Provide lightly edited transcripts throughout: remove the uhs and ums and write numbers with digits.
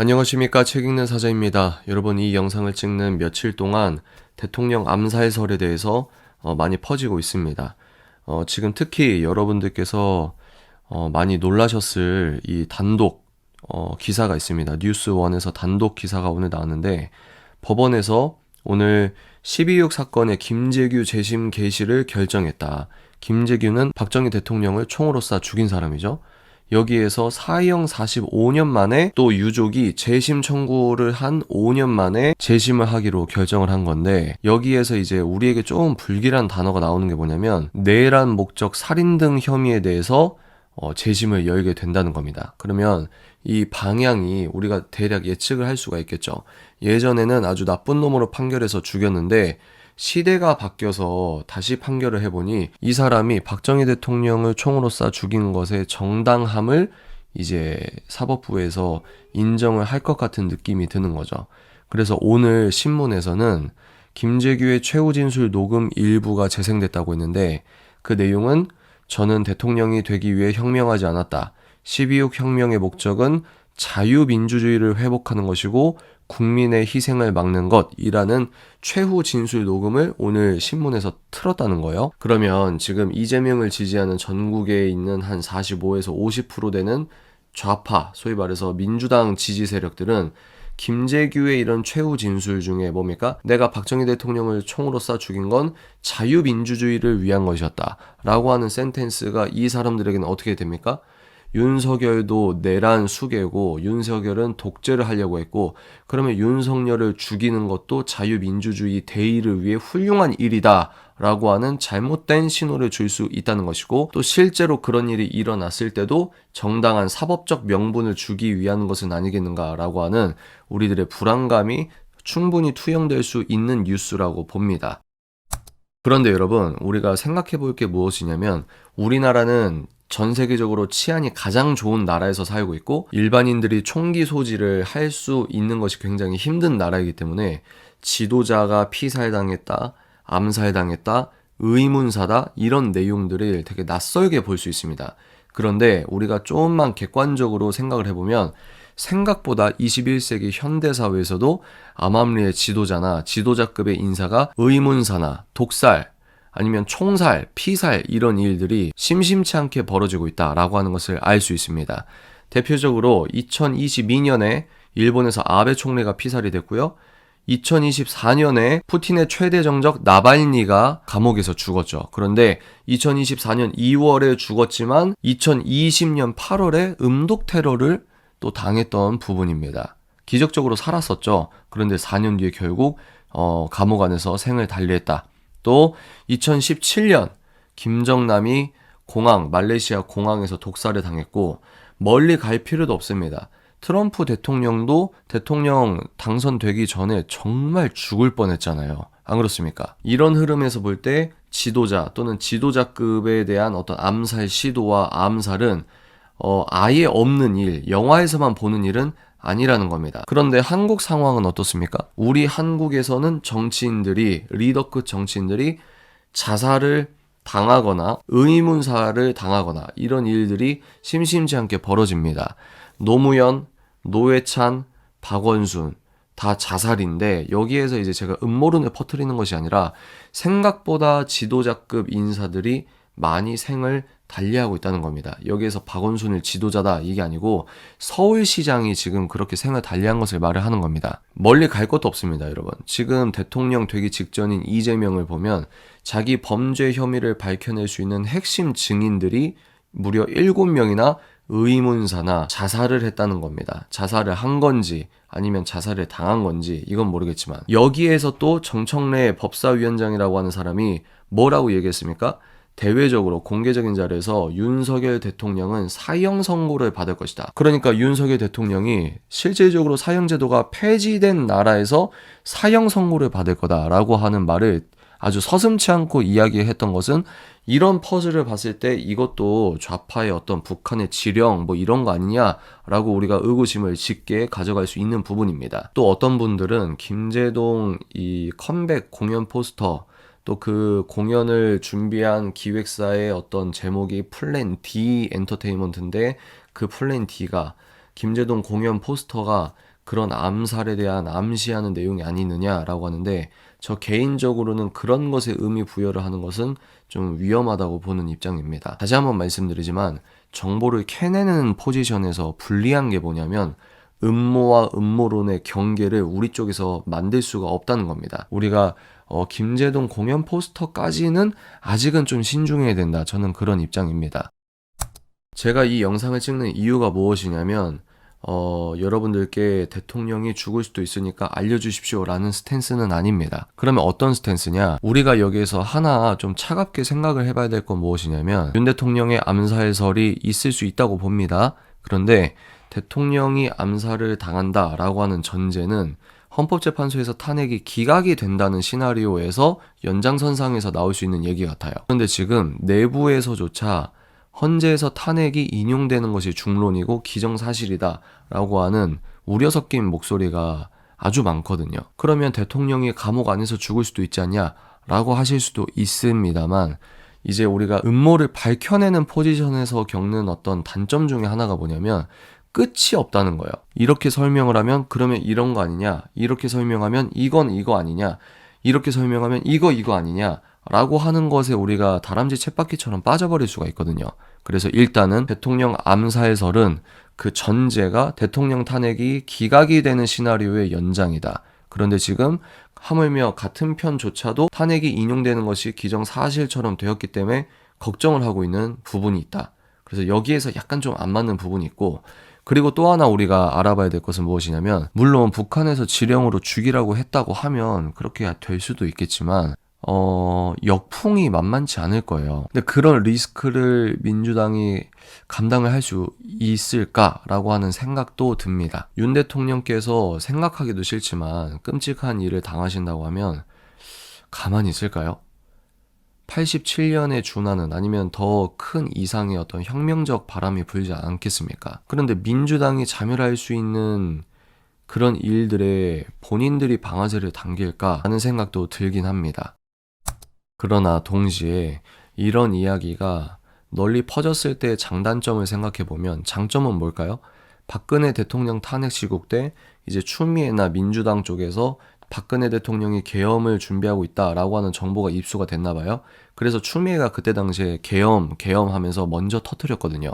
안녕하십니까. 책 읽는 사자입니다. 여러분, 이 영상을 찍는 며칠 동안 대통령 암살설에 대해서 많이 퍼지고 있습니다. 지금 특히 여러분들께서 많이 놀라셨을 이 단독 기사가 있습니다. 뉴스원에서 단독 기사가 오늘 나왔는데, 법원에서 오늘 12.6 사건의 김재규 재심 개시를 결정했다. 김재규는 박정희 대통령을 총으로 쏴 죽인 사람이죠. 여기에서 사형 45년 만에 또 유족이 재심 청구를 한 5년 만에 재심을 하기로 결정을 한 건데, 여기에서 이제 우리에게 좀 불길한 단어가 나오는 게 뭐냐면 내란 목적 살인 등 혐의에 대해서 재심을 열게 된다는 겁니다. 그러면 이 방향이 우리가 대략 예측을 할 수가 있겠죠. 예전에는 아주 나쁜 놈으로 판결해서 죽였는데 시대가 바뀌어서 다시 판결을 해보니 이 사람이 박정희 대통령을 총으로 쏴 죽인 것의 정당함을 이제 사법부에서 인정을 할 것 같은 느낌이 드는 거죠. 그래서 오늘 신문에서는 김재규의 최후 진술 녹음 일부가 재생됐다고 했는데, 그 내용은 저는 대통령이 되기 위해 혁명하지 않았다. 12.6 혁명의 목적은 자유민주주의를 회복하는 것이고 국민의 희생을 막는 것이라는 최후 진술 녹음을 오늘 신문에서 틀었다는 거예요. 그러면 지금 이재명을 지지하는 전국에 있는 한 45에서 50% 되는 좌파, 소위 말해서 민주당 지지 세력들은 김재규의 이런 최후 진술 중에 뭡니까? 내가 박정희 대통령을 총으로 쏴 죽인 건 자유민주주의를 위한 것이었다 라고 하는 센텐스가 이 사람들에게는 어떻게 됩니까? 윤석열도 내란 수괴고 윤석열은 독재를 하려고 했고, 그러면 윤석열을 죽이는 것도 자유민주주의 대의를 위해 훌륭한 일이다 라고 하는 잘못된 신호를 줄 수 있다는 것이고, 또 실제로 그런 일이 일어났을 때도 정당한 사법적 명분을 주기 위한 것은 아니겠는가 라고 하는 우리들의 불안감이 충분히 투영될 수 있는 뉴스라고 봅니다. 그런데 여러분, 우리가 생각해 볼 게 무엇이냐면, 우리나라는 전 세계적으로 치안이 가장 좋은 나라에서 살고 있고 일반인들이 총기 소지를 할 수 있는 것이 굉장히 힘든 나라이기 때문에 지도자가 피살당했다, 암살당했다, 의문사다, 이런 내용들을 되게 낯설게 볼 수 있습니다. 그런데 우리가 조금만 객관적으로 생각을 해보면 생각보다 21세기 현대사회에서도 암암리의 지도자나 지도자급의 인사가 의문사나 독살, 아니면 총살, 피살, 이런 일들이 심심치 않게 벌어지고 있다라고 하는 것을 알 수 있습니다. 대표적으로 2022년에 일본에서 아베 총리가 피살이 됐고요. 2024년에 푸틴의 최대 정적 나발니가 감옥에서 죽었죠. 그런데 2024년 2월에 죽었지만 2020년 8월에 음독 테러를 또 당했던 부분입니다. 기적적으로 살았었죠. 그런데 4년 뒤에 결국 감옥 안에서 생을 달리했다. 또 2017년 김정남이 말레이시아 공항에서 독살을 당했고, 멀리 갈 필요도 없습니다. 트럼프 대통령도 대통령 당선되기 전에 정말 죽을 뻔했잖아요. 안 그렇습니까? 이런 흐름에서 볼 때 지도자 또는 지도자급에 대한 어떤 암살 시도와 암살은 아예 없는 일, 영화에서만 보는 일은 아니라는 겁니다. 그런데 한국 상황은 어떻습니까? 우리 한국에서는 리더급 정치인들이 자살을 당하거나 의문사를 당하거나 이런 일들이 심심치 않게 벌어집니다. 노무현, 노회찬, 박원순 다 자살인데, 여기에서 이제 제가 음모론을 퍼뜨리는 것이 아니라 생각보다 지도자급 인사들이 많이 생을 달리하고 있다는 겁니다. 여기에서 박원순을 지도자다 이게 아니고 서울시장이 지금 그렇게 생을 달리한 것을 말을 하는 겁니다. 멀리 갈 것도 없습니다, 여러분. 지금 대통령 되기 직전인 이재명을 보면 자기 범죄 혐의를 밝혀낼 수 있는 핵심 증인들이 무려 7명이나 의문사나 자살을 했다는 겁니다. 자살을 한 건지 아니면 자살을 당한 건지 이건 모르겠지만, 여기에서 또 정청래 법사위원장이라고 하는 사람이 뭐라고 얘기했습니까? 대외적으로 공개적인 자리에서 윤석열 대통령은 사형 선고를 받을 것이다. 그러니까 윤석열 대통령이 실질적으로 사형제도가 폐지된 나라에서 사형 선고를 받을 거다라고 하는 말을 아주 서슴지 않고 이야기했던 것은, 이런 퍼즐을 봤을 때 이것도 좌파의 어떤 북한의 지령 이런 거 아니냐라고 우리가 의구심을 짙게 가져갈 수 있는 부분입니다. 또 어떤 분들은 김제동 이 컴백 공연 포스터, 또 그 공연을 준비한 기획사의 어떤 제목이 플랜 D 엔터테인먼트인데, 그 플랜 D가 김제동 공연 포스터가 그런 암살에 대한 암시하는 내용이 아니느냐라고 하는데, 저 개인적으로는 그런 것에 의미 부여를 하는 것은 좀 위험하다고 보는 입장입니다. 다시 한번 말씀드리지만 정보를 캐내는 포지션에서 불리한 게 뭐냐면, 음모와 음모론의 경계를 우리 쪽에서 만들 수가 없다는 겁니다. 우리가 김제동 공연 포스터까지는 아직은 좀 신중해야 된다. 저는 그런 입장입니다. 제가 이 영상을 찍는 이유가 무엇이냐면, 여러분들께 대통령이 죽을 수도 있으니까 알려주십시오 라는 스탠스는 아닙니다. 그러면 어떤 스탠스냐? 우리가 여기에서 하나 좀 차갑게 생각을 해봐야 될 건 무엇이냐면, 윤 대통령의 암살설이 있을 수 있다고 봅니다. 그런데 대통령이 암살을 당한다 라고 하는 전제는 헌법재판소에서 탄핵이 기각이 된다는 시나리오에서 연장선상에서 나올 수 있는 얘기 같아요. 그런데 지금 내부에서조차 헌재에서 탄핵이 인용되는 것이 중론이고 기정사실이다 라고 하는 우려 섞인 목소리가 아주 많거든요. 그러면 대통령이 감옥 안에서 죽을 수도 있지 않냐 라고 하실 수도 있습니다만, 이제 우리가 음모를 밝혀내는 포지션에서 겪는 어떤 단점 중에 하나가 뭐냐면 끝이 없다는 거예요. 이렇게 설명을 하면 그러면 이런 거 아니냐, 이렇게 설명하면 이건 이거 아니냐, 이렇게 설명하면 이거 아니냐 라고 하는 것에 우리가 다람쥐 쳇바퀴처럼 빠져버릴 수가 있거든요. 그래서 일단은 대통령 암살설은 그 전제가 대통령 탄핵이 기각이 되는 시나리오의 연장이다. 그런데 지금 하물며 같은 편조차도 탄핵이 인용되는 것이 기정사실처럼 되었기 때문에 걱정을 하고 있는 부분이 있다. 그래서 여기에서 약간 좀 안 맞는 부분이 있고, 그리고 또 하나 우리가 알아봐야 될 것은 무엇이냐면, 물론 북한에서 지령으로 죽이라고 했다고 하면 그렇게 될 수도 있겠지만 역풍이 만만치 않을 거예요. 근데 그런 리스크를 민주당이 감당을 할 수 있을까라고 하는 생각도 듭니다. 윤 대통령께서 생각하기도 싫지만 끔찍한 일을 당하신다고 하면 가만히 있을까요? 87년에 준하는, 아니면 더 큰 이상의 어떤 혁명적 바람이 불지 않겠습니까? 그런데 민주당이 자멸할 수 있는 그런 일들에 본인들이 방아쇠를 당길까 하는 생각도 들긴 합니다. 그러나 동시에 이런 이야기가 널리 퍼졌을 때의 장단점을 생각해보면 장점은 뭘까요? 박근혜 대통령 탄핵 시국 때 이제 추미애나 민주당 쪽에서 박근혜 대통령이 계엄을 준비하고 있다라고 하는 정보가 입수가 됐나 봐요. 그래서 추미애가 그때 당시에 계엄 하면서 먼저 터뜨렸거든요.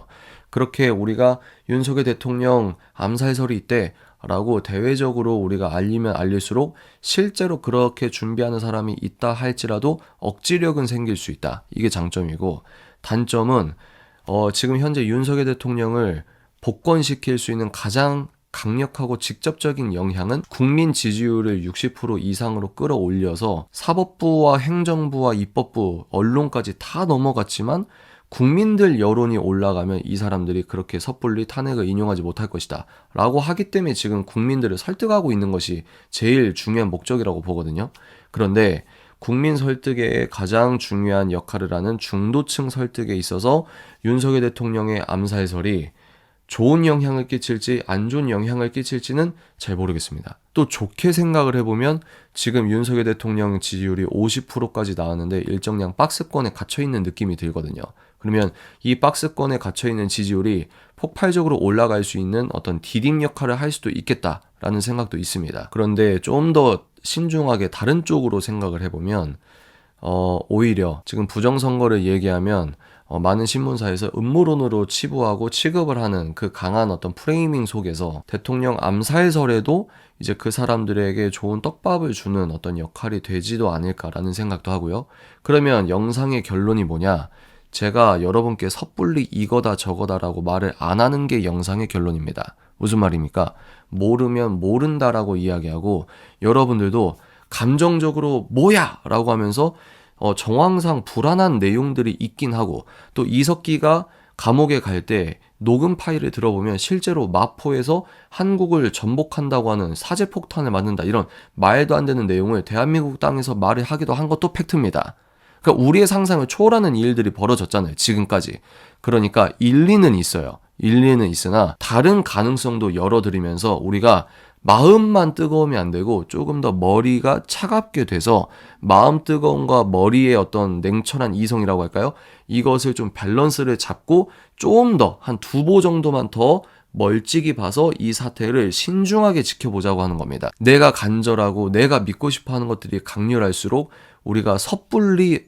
그렇게 우리가 윤석열 대통령 암살설이 있대 라고 대외적으로 우리가 알리면 알릴수록 실제로 그렇게 준비하는 사람이 있다 할지라도 억지력은 생길 수 있다. 이게 장점이고, 단점은 지금 현재 윤석열 대통령을 복권시킬 수 있는 가장 강력하고 직접적인 영향은 국민 지지율을 60% 이상으로 끌어올려서 사법부와 행정부와 입법부, 언론까지 다 넘어갔지만 국민들 여론이 올라가면 이 사람들이 그렇게 섣불리 탄핵을 인용하지 못할 것이다 라고 하기 때문에 지금 국민들을 설득하고 있는 것이 제일 중요한 목적이라고 보거든요. 그런데 국민 설득에 가장 중요한 역할을 하는 중도층 설득에 있어서 윤석열 대통령의 암살설이 좋은 영향을 끼칠지 안 좋은 영향을 끼칠지는 잘 모르겠습니다. 또 좋게 생각을 해보면 지금 윤석열 대통령 지지율이 50%까지 나왔는데 일정량 박스권에 갇혀있는 느낌이 들거든요. 그러면 이 박스권에 갇혀있는 지지율이 폭발적으로 올라갈 수 있는 어떤 디딤 역할을 할 수도 있겠다라는 생각도 있습니다. 그런데 좀 더 신중하게 다른 쪽으로 생각을 해보면 오히려 지금 부정선거를 얘기하면 많은 신문사에서 음모론으로 치부하고 취급을 하는 그 강한 어떤 프레이밍 속에서 대통령 암살설에도 이제 그 사람들에게 좋은 떡밥을 주는 어떤 역할이 되지도 않을까라는 생각도 하고요. 그러면 영상의 결론이 뭐냐? 제가 여러분께 섣불리 이거다 저거다라고 말을 안 하는 게 영상의 결론입니다. 무슨 말입니까? 모르면 모른다라고 이야기하고, 여러분들도 감정적으로 뭐야! 라고 하면서 정황상 불안한 내용들이 있긴 하고, 또 이석기가 감옥에 갈 때 녹음 파일을 들어보면 실제로 마포에서 한국을 전복한다고 하는 사제폭탄을 맞는다, 이런 말도 안 되는 내용을 대한민국 땅에서 말을 하기도 한 것도 팩트입니다. 그러니까 우리의 상상을 초월하는 일들이 벌어졌잖아요, 지금까지. 그러니까 일리는 있어요. 일리는 있으나 다른 가능성도 열어드리면서 우리가 마음만 뜨거우면 안 되고 조금 더 머리가 차갑게 돼서 마음 뜨거움과 머리의 어떤 냉철한 이성이라고 할까요? 이것을 좀 밸런스를 잡고 좀 더 한 2보 정도만 더 멀찍이 봐서 이 사태를 신중하게 지켜보자고 하는 겁니다. 내가 간절하고 내가 믿고 싶어 하는 것들이 강렬할수록 우리가 섣불리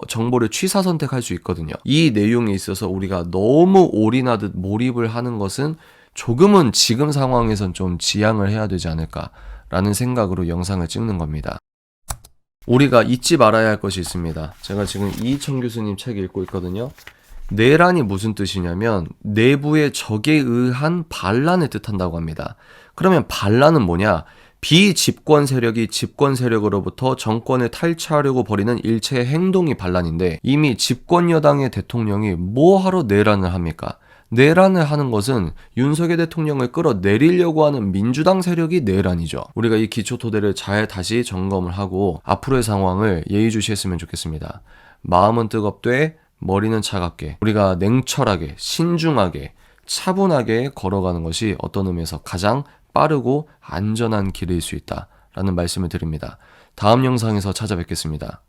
정보를 취사 선택할 수 있거든요. 이 내용에 있어서 우리가 너무 올인하듯 몰입을 하는 것은 조금은 지금 상황에선 좀 지양을 해야 되지 않을까라는 생각으로 영상을 찍는 겁니다. 우리가 잊지 말아야 할 것이 있습니다. 제가 지금 이희청 교수님 책 읽고 있거든요. 내란이 무슨 뜻이냐면 내부의 적에 의한 반란을 뜻한다고 합니다. 그러면 반란은 뭐냐? 비집권 세력이 집권 세력으로부터 정권을 탈취하려고 벌이는 일체의 행동이 반란인데, 이미 집권 여당의 대통령이 뭐하러 내란을 합니까? 내란을 하는 것은 윤석열 대통령을 끌어내리려고 하는 민주당 세력이 내란이죠. 우리가 이 기초 토대를 잘 다시 점검을 하고 앞으로의 상황을 예의주시했으면 좋겠습니다. 마음은 뜨겁되 머리는 차갑게, 우리가 냉철하게, 신중하게, 차분하게 걸어가는 것이 어떤 의미에서 가장 빠르고 안전한 길일 수 있다라는 말씀을 드립니다. 다음 영상에서 찾아뵙겠습니다.